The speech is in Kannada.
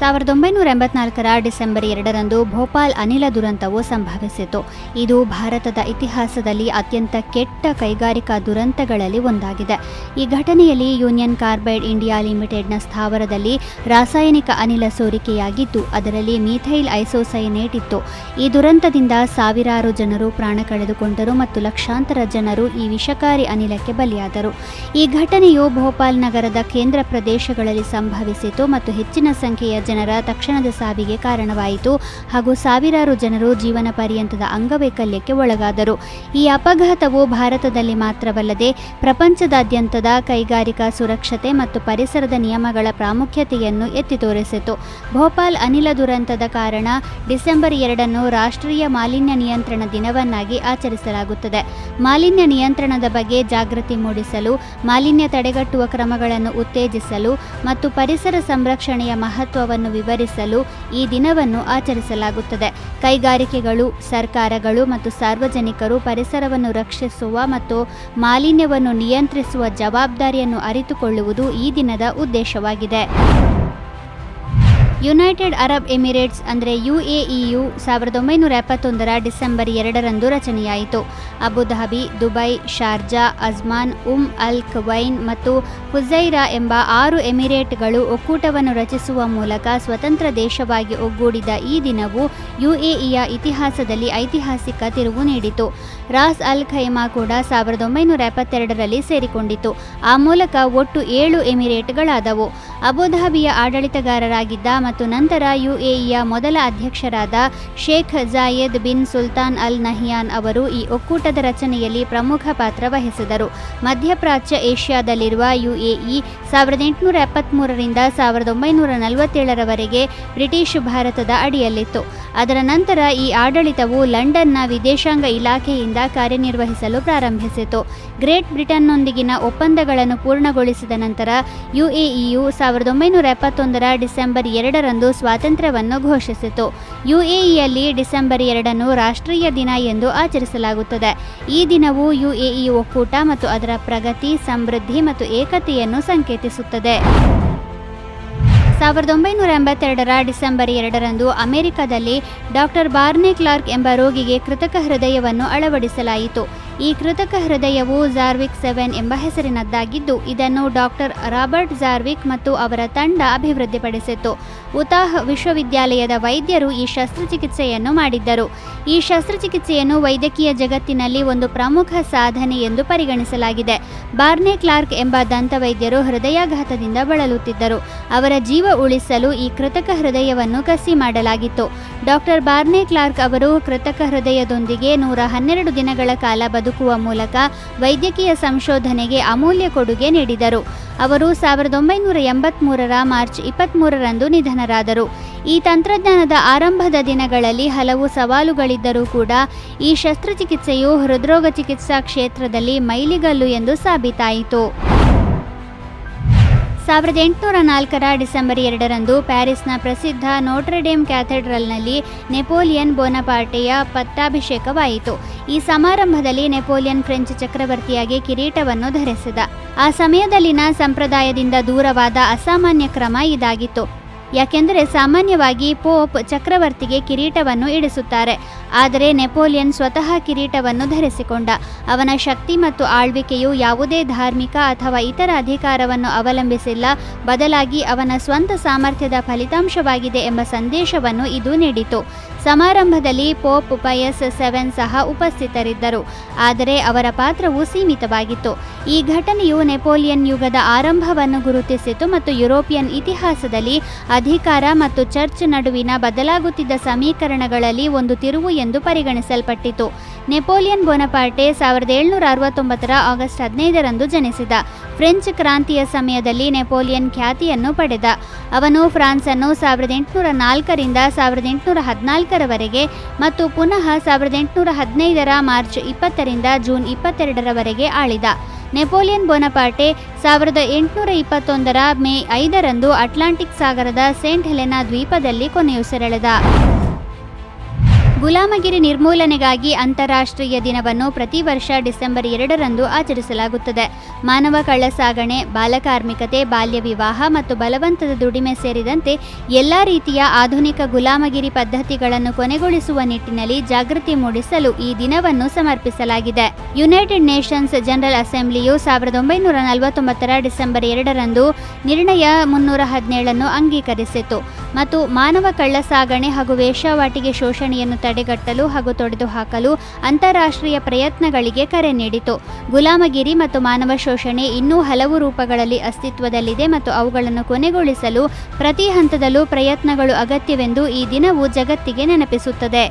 1984ರ ಡಿಸೆಂಬರ್ 2ರಂದು ಭೋಪಾಲ್ ಅನಿಲ ದುರಂತವು ಸಂಭವಿಸಿತು. ಇದು ಭಾರತದ ಇತಿಹಾಸದಲ್ಲಿ ಅತ್ಯಂತ ಕೆಟ್ಟ ಕೈಗಾರಿಕಾ ದುರಂತಗಳಲ್ಲಿ ಒಂದಾಗಿದೆ. ಈ ಘಟನೆಯಲ್ಲಿ ಯೂನಿಯನ್ ಕಾರ್ಬೈಡ್ ಇಂಡಿಯಾ ಲಿಮಿಟೆಡ್ನ ಸ್ಥಾವರದಲ್ಲಿ ರಾಸಾಯನಿಕ ಅನಿಲ ಸೋರಿಕೆಯಾಗಿದ್ದು, ಅದರಲ್ಲಿ ಮೀಥೈಲ್ ಐಸೋಸೈನೇಟ್ ಇತ್ತು. ಈ ದುರಂತದಿಂದ ಸಾವಿರಾರು ಜನರು ಪ್ರಾಣ ಕಳೆದುಕೊಂಡರು ಮತ್ತು ಲಕ್ಷಾಂತರ ಜನರು ಈ ವಿಷಕಾರಿ ಅನಿಲಕ್ಕೆ ಬಲಿಯಾದರು. ಈ ಘಟನೆಯು ಭೋಪಾಲ್ ನಗರದ ಕೇಂದ್ರ ಪ್ರದೇಶಗಳಲ್ಲಿ ಸಂಭವಿಸಿತು ಮತ್ತು ಹೆಚ್ಚಿನ ಸಂಖ್ಯೆಯ ಜನರ ತಕ್ಷಣದ ಸಾವಿಗೆ ಕಾರಣವಾಯಿತು ಹಾಗೂ ಸಾವಿರಾರು ಜನರು ಜೀವನ ಪರ್ಯಂತದ ಅಂಗವೈಕಲ್ಯಕ್ಕೆ ಒಳಗಾದರು. ಈ ಅಪಘಾತವು ಭಾರತದಲ್ಲಿ ಮಾತ್ರವಲ್ಲದೆ ಪ್ರಪಂಚದಾದ್ಯಂತದ ಕೈಗಾರಿಕಾ ಸುರಕ್ಷತೆ ಮತ್ತು ಪರಿಸರದ ನಿಯಮಗಳ ಪ್ರಾಮುಖ್ಯತೆಯನ್ನು ಎತ್ತಿ ತೋರಿಸಿತು. ಭೋಪಾಲ್ ಅನಿಲ ದುರಂತದ ಕಾರಣ ಡಿಸೆಂಬರ್ 2ನ್ನು ರಾಷ್ಟ್ರೀಯ ಮಾಲಿನ್ಯ ನಿಯಂತ್ರಣ ದಿನವನ್ನಾಗಿ ಆಚರಿಸಲಾಗುತ್ತದೆ. ಮಾಲಿನ್ಯ ನಿಯಂತ್ರಣದ ಬಗ್ಗೆ ಜಾಗೃತಿ ಮೂಡಿಸಲು, ಮಾಲಿನ್ಯ ತಡೆಗಟ್ಟುವ ಕ್ರಮಗಳನ್ನು ಉತ್ತೇಜಿಸಲು ಮತ್ತು ಪರಿಸರ ಸಂರಕ್ಷಣೆಯ ಮಹತ್ವವನ್ನು ವಿವರಿಸಲು ಈ ದಿನವನ್ನು ಆಚರಿಸಲಾಗುತ್ತದೆ. ಕೈಗಾರಿಕೆಗಳು, ಸರ್ಕಾರಗಳು ಮತ್ತು ಸಾರ್ವಜನಿಕರು ಪರಿಸರವನ್ನು ರಕ್ಷಿಸುವ ಮತ್ತು ಮಾಲಿನ್ಯವನ್ನು ನಿಯಂತ್ರಿಸುವ ಜವಾಬ್ದಾರಿಯನ್ನು ಅರಿತುಕೊಳ್ಳುವುದು ಈ ದಿನದ ಉದ್ದೇಶವಾಗಿದೆ. ಯುನೈಟೆಡ್ ಅರಬ್ ಎಮಿರೇಟ್ಸ್ ಅಂದರೆ UAEಯು 1971ರ ಡಿಸೆಂಬರ್ 2ರಂದು ರಚನೆಯಾಯಿತು. Abu Dhabi, Dubai, Sharjah, Ajman, Al Quwain ಮತ್ತು ಹುಜೈರಾ ಎಂಬ 6 ಎಮಿರೇಟ್ಗಳು ಒಕ್ಕೂಟವನ್ನು ರಚಿಸುವ ಮೂಲಕ ಸ್ವತಂತ್ರ ದೇಶವಾಗಿ ಒಗ್ಗೂಡಿದ ಈ ದಿನವು UAEಯ ಇತಿಹಾಸದಲ್ಲಿ ಐತಿಹಾಸಿಕ ತಿರುವು ನೀಡಿತು. ರಾಸ್ ಅಲ್ ಖೈಮಾ ಕೂಡ 1972ರಲ್ಲಿ ಸೇರಿಕೊಂಡಿತು. ಆ ಮೂಲಕ ಒಟ್ಟು 7 ಎಮಿರೇಟ್ಗಳಾದವು. ಅಬುಧಾಬಿಯ ಆಡಳಿತಗಾರರಾಗಿದ್ದ ಮತ್ತು ನಂತರ UAEಯ ಮೊದಲ ಅಧ್ಯಕ್ಷರಾದ ಶೇಖ್ ಜಾಯೆದ್ ಬಿನ್ ಸುಲ್ತಾನ್ ಅಲ್ ನಹಿಯಾನ್ ಅವರು ಈ ಒಕ್ಕೂಟದ ರಚನೆಯಲ್ಲಿ ಪ್ರಮುಖ ಪಾತ್ರ ವಹಿಸಿದರು. ಮಧ್ಯಪ್ರಾಚ್ಯ ಏಷ್ಯಾದಲ್ಲಿರುವ UAE 1873ರಿಂದ 1947ರವರೆಗೆ ಬ್ರಿಟಿಷ್ ಭಾರತದ ಅಡಿಯಲ್ಲಿತ್ತು. ಅದರ ನಂತರ ಈ ಆಡಳಿತವು ಲಂಡನ್ನ ವಿದೇಶಾಂಗ ಇಲಾಖೆಯಿಂದ ಕಾರ್ಯನಿರ್ವಹಿಸಲು ಪ್ರಾರಂಭಿಸಿತು. ಗ್ರೇಟ್ ಬ್ರಿಟನ್ನೊಂದಿಗಿನ ಒಪ್ಪಂದಗಳನ್ನು ಪೂರ್ಣಗೊಳಿಸಿದ ನಂತರ UAEಯು 1971ರ ಡಿಸೆಂಬರ್ 2ರಂದು ಸ್ವಾತಂತ್ರ್ಯವನ್ನು ಘೋಷಿಸಿತು. UAEಯಲ್ಲಿ ಡಿಸೆಂಬರ್ 2ನ್ನು ರಾಷ್ಟ್ರೀಯ ದಿನ ಎಂದು ಆಚರಿಸಲಾಗುತ್ತದೆ. ಈ ದಿನವು UAE ಒಕ್ಕೂಟ ಮತ್ತು ಅದರ ಪ್ರಗತಿ, ಸಮೃದ್ಧಿ ಮತ್ತು ಏಕತೆಯನ್ನು ಸಂಕೇತಿಸುತ್ತದೆ. 1982ರ ಡಿಸೆಂಬರ್ 2ರಂದು ಅಮೆರಿಕದಲ್ಲಿ ಡಾಕ್ಟರ್ ಬಾರ್ನೆ ಕ್ಲಾರ್ಕ್ ಎಂಬ ರೋಗಿಗೆ ಕೃತಕ ಹೃದಯವನ್ನು ಅಳವಡಿಸಲಾಯಿತು. ಈ ಕೃತಕ ಹೃದಯವು ಜಾರ್ವಿಕ್ 7 ಎಂಬ ಹೆಸರಿನದ್ದಾಗಿದ್ದು, ಇದನ್ನು ಡಾಕ್ಟರ್ ರಾಬರ್ಟ್ ಜಾರ್ವಿಕ್ ಮತ್ತು ಅವರ ತಂಡ ಅಭಿವೃದ್ಧಿಪಡಿಸಿತು. ಉತಾಹ್ ವಿಶ್ವವಿದ್ಯಾಲಯದ ವೈದ್ಯರು ಈ ಶಸ್ತ್ರಚಿಕಿತ್ಸೆಯನ್ನು ಮಾಡಿದ್ದರು. ಈ ಶಸ್ತ್ರಚಿಕಿತ್ಸೆಯನ್ನು ವೈದ್ಯಕೀಯ ಜಗತ್ತಿನಲ್ಲಿ ಒಂದು ಪ್ರಮುಖ ಸಾಧನೆ ಎಂದು ಪರಿಗಣಿಸಲಾಗಿದೆ. ಬಾರ್ನೆ ಕ್ಲಾರ್ಕ್ ಎಂಬ ದಂತವೈದ್ಯರು ಹೃದಯಾಘಾತದಿಂದ ಬಳಲುತ್ತಿದ್ದರು. ಅವರ ಜೀವ ಉಳಿಸಲು ಈ ಕೃತಕ ಹೃದಯವನ್ನು ಕಸಿ ಮಾಡಲಾಗಿತ್ತು. ಡಾಕ್ಟರ್ ಬಾರ್ನೆ ಕ್ಲಾರ್ಕ್ ಅವರು ಕೃತಕ ಹೃದಯದೊಂದಿಗೆ 112 ದಿನಗಳ ಕಾಲ ಬದುಕುವ ಮೂಲಕ ವೈದ್ಯಕೀಯ ಸಂಶೋಧನೆಗೆ ಅಮೂಲ್ಯ ಕೊಡುಗೆ ನೀಡಿದರು. ಅವರು 1983ರ ಮಾರ್ಚ್ 23ರಂದು ನಿಧನರಾದರು. ಈ ತಂತ್ರಜ್ಞಾನದ ಆರಂಭದ ದಿನಗಳಲ್ಲಿ ಹಲವು ಸವಾಲುಗಳಿದ್ದರೂ ಕೂಡ ಈ ಶಸ್ತ್ರಚಿಕಿತ್ಸೆಯು ಹೃದ್ರೋಗ ಚಿಕಿತ್ಸಾ ಕ್ಷೇತ್ರದಲ್ಲಿ ಮೈಲಿಗಲ್ಲು ಎಂದು ಸಾಬೀತಾಯಿತು. 1804ರ ಡಿಸೆಂಬರ್ 2ರಂದು ಪ್ಯಾರಿಸ್ನ ಪ್ರಸಿದ್ಧ ನೋಟ್ರೆಡೇಮ್ ಕ್ಯಾಥೆಡ್ರಲ್ನಲ್ಲಿ ನೆಪೋಲಿಯನ್ ಬೋನಪಾರ್ಟೆಯ ಪಟ್ಟಾಭಿಷೇಕವಾಯಿತು. ಈ ಸಮಾರಂಭದಲ್ಲಿ ನೆಪೋಲಿಯನ್ ಫ್ರೆಂಚ್ ಚಕ್ರವರ್ತಿಯಾಗಿ ಕಿರೀಟವನ್ನು ಧರಿಸಿದ. ಆ ಸಮಯದಲ್ಲಿನ ಸಂಪ್ರದಾಯದಿಂದ ದೂರವಾದ ಅಸಾಮಾನ್ಯ ಕ್ರಮ ಇದಾಗಿತ್ತು. ಯಾಕೆಂದರೆ ಸಾಮಾನ್ಯವಾಗಿ ಪೋಪ್ ಚಕ್ರವರ್ತಿಗೆ ಕಿರೀಟವನ್ನು ಇಡಿಸುತ್ತಾರೆ. ಆದರೆ ನೆಪೋಲಿಯನ್ ಸ್ವತಃ ಕಿರೀಟವನ್ನು ಧರಿಸಿಕೊಂಡ. ಅವನ ಶಕ್ತಿ ಮತ್ತು ಆಳ್ವಿಕೆಯು ಯಾವುದೇ ಧಾರ್ಮಿಕ ಅಥವಾ ಇತರ ಅಧಿಕಾರವನ್ನು ಅವಲಂಬಿಸಿಲ್ಲ, ಬದಲಾಗಿ ಅವನ ಸ್ವಂತ ಸಾಮರ್ಥ್ಯದ ಫಲಿತಾಂಶವಾಗಿದೆ ಎಂಬ ಸಂದೇಶವನ್ನು ಇದು ನೀಡಿತು. ಸಮಾರಂಭದಲ್ಲಿ ಪೋಪ್ ಪಯಸ್ 7 ಸಹ ಉಪಸ್ಥಿತರಿದ್ದರು, ಆದರೆ ಅವರ ಪಾತ್ರವು ಸೀಮಿತವಾಗಿತ್ತು. ಈ ಘಟನೆಯು ನೆಪೋಲಿಯನ್ ಯುಗದ ಆರಂಭವನ್ನು ಗುರುತಿಸಿತು ಮತ್ತು ಯುರೋಪಿಯನ್ ಇತಿಹಾಸದಲ್ಲಿ ಅಧಿಕಾರ ಮತ್ತು ಚರ್ಚ್ ನಡುವಿನ ಬದಲಾಗುತ್ತಿದ್ದ ಸಮೀಕರಣಗಳಲ್ಲಿ ಒಂದು ತಿರುವು ಎಂದು ಪರಿಗಣಿಸಲ್ಪಟ್ಟಿತು. ನೆಪೋಲಿಯನ್ ಬೋನಪಾರ್ಟೆ 1769ರ ಆಗಸ್ಟ್ 15ರಂದು ಜನಿಸಿದ. ಫ್ರೆಂಚ್ ಕ್ರಾಂತಿಯ ಸಮಯದಲ್ಲಿ ನೆಪೋಲಿಯನ್ ಖ್ಯಾತಿಯನ್ನು ಪಡೆದ. ಅವನು ಫ್ರಾನ್ಸನ್ನು 1804ರಿಂದ 1814ರವರೆಗೆ ಮತ್ತು ಪುನಃ 1815ರ ಮಾರ್ಚ್ 20ರಿಂದ ಜೂನ್ 22ರವರೆಗೆ ಆಳಿದ. ನೆಪೋಲಿಯನ್ ಬೋನಪಾರ್ಟೆ 1821ರ ಮೇ 5ರಂದು ಅಟ್ಲಾಂಟಿಕ್ ಸಾಗರದ ಸೇಂಟ್ ಹೆಲೆನಾ ದ್ವೀಪದಲ್ಲಿ ಕೊನೆಯುಸಿರೆಳೆದ. ಗುಲಾಮಗಿರಿ ನಿರ್ಮೂಲನೆಗಾಗಿ ಅಂತಾರಾಷ್ಟ್ರೀಯ ದಿನವನ್ನು ಪ್ರತಿ ವರ್ಷ ಡಿಸೆಂಬರ್ 2ರಂದು ಆಚರಿಸಲಾಗುತ್ತದೆ. ಮಾನವ ಕಳ್ಳಸಾಗಣೆ, ಬಾಲಕಾರ್ಮಿಕತೆ, ಬಾಲ್ಯ ವಿವಾಹ ಮತ್ತು ಬಲವಂತದ ದುಡಿಮೆ ಸೇರಿದಂತೆ ಎಲ್ಲ ರೀತಿಯ ಆಧುನಿಕ ಗುಲಾಮಗಿರಿ ಪದ್ಧತಿಗಳನ್ನು ಕೊನೆಗೊಳಿಸುವ ನಿಟ್ಟಿನಲ್ಲಿ ಜಾಗೃತಿ ಮೂಡಿಸಲು ಈ ದಿನವನ್ನು ಸಮರ್ಪಿಸಲಾಗಿದೆ. ಯುನೈಟೆಡ್ ನೇಷನ್ಸ್ ಜನರಲ್ ಅಸೆಂಬ್ಲಿಯು 1949ರ ಡಿಸೆಂಬರ್ 2ರಂದು ನಿರ್ಣಯ 317 ಅಂಗೀಕರಿಸಿತು ಮತ್ತು ಮಾನವ ಕಳ್ಳಸಾಗಣೆ ಹಾಗೂ ವೇಶ್ಯಾವಾಟಿಕೆ ಶೋಷಣೆಯನ್ನು ತಡೆಗಟ್ಟಲು ಹಾಗೂ ತೊಡೆದುಹಾಕಲು ಅಂತಾರಾಷ್ಟ್ರೀಯ ಪ್ರಯತ್ನಗಳಿಗೆ ಕರೆ ನೀಡಿತು. ಗುಲಾಮಗಿರಿ ಮತ್ತು ಮಾನವ ಶೋಷಣೆ ಇನ್ನೂ ಹಲವು ರೂಪಗಳಲ್ಲಿ ಅಸ್ತಿತ್ವದಲ್ಲಿದೆ ಮತ್ತು ಅವುಗಳನ್ನು ಕೊನೆಗೊಳಿಸಲು ಪ್ರತಿ ಹಂತದಲ್ಲೂ ಪ್ರಯತ್ನಗಳು ಅಗತ್ಯವೆಂದು ಈ ದಿನವು ಜಗತ್ತಿಗೆ ನೆನಪಿಸುತ್ತದೆ.